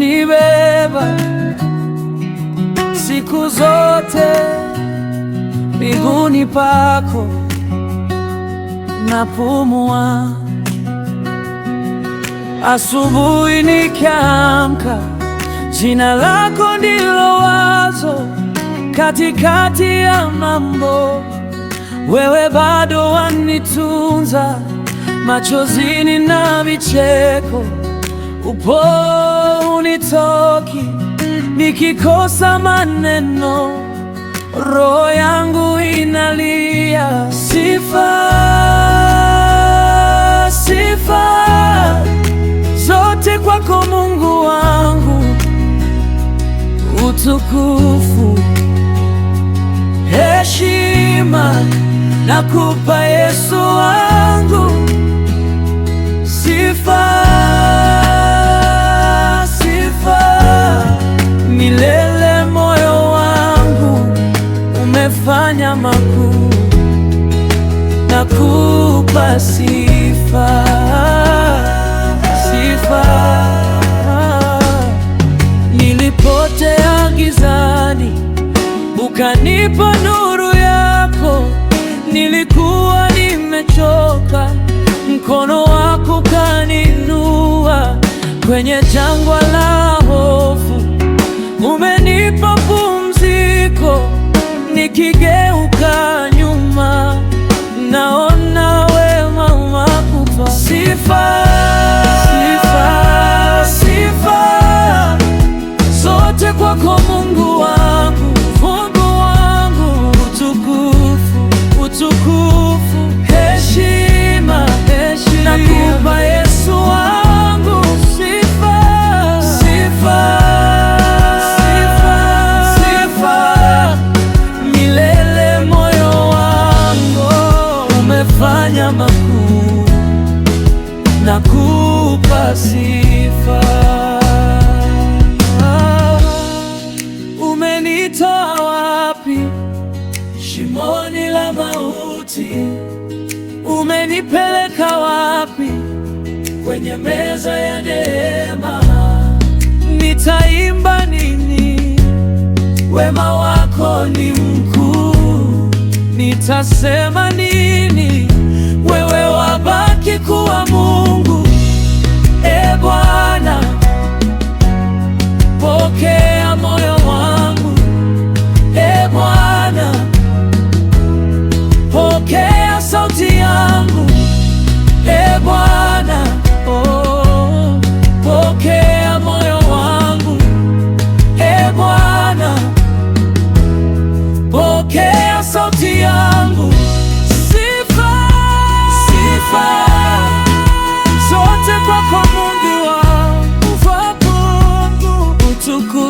umenibeba siku zote miguuni pako napumua. Asubuhi nikiamka, jina lako ndilo wazo. Katikati ya mambo, wewe bado wanitunza. Machozini na vicheko, upo unitoki. Nikikosa maneno, roho yangu inalia. Sifa, sifa zote kwako Mungu wangu. Utukufu, heshima nakupa Yesu wangu. Sifa, sifa milele. Moyo wangu umefanya makuu, nakupa sifa, sifa. Nilipotea gizani, ukanipa nuru yako. Nilikuwa nimechoka, mkono wako kaninua. Kwenye jangwa la hofu, umenipa pumziko. Nikigeuka nyuma, naona wema wako. Sifa, sifa, sifa zote kwako Mungu wangu, Mungu wangu. Utukufu, utukufu, heshima, heshima nakupa Yesu wangu. Sifa, sifa, sifa, sifa milele. Moyo wangu umefanya makuu, nakupa sifa. Umenitoa wapi? Shimoni la mauti. Umenipeleka wapi? Kwenye meza ya neema. Nitaimba nini? Wema wako ni mkuu. Nitasema nini? Wewe wabaki kuwa Mungu. E Bwana, pokea moyo wangu. E Bwana, pokea sauti yangu. E Bwana, oh, pokea moyo wangu. E Bwana, pokea sauti yangu. Sifa, sifa zote kwako Mungu wangu. Utukufu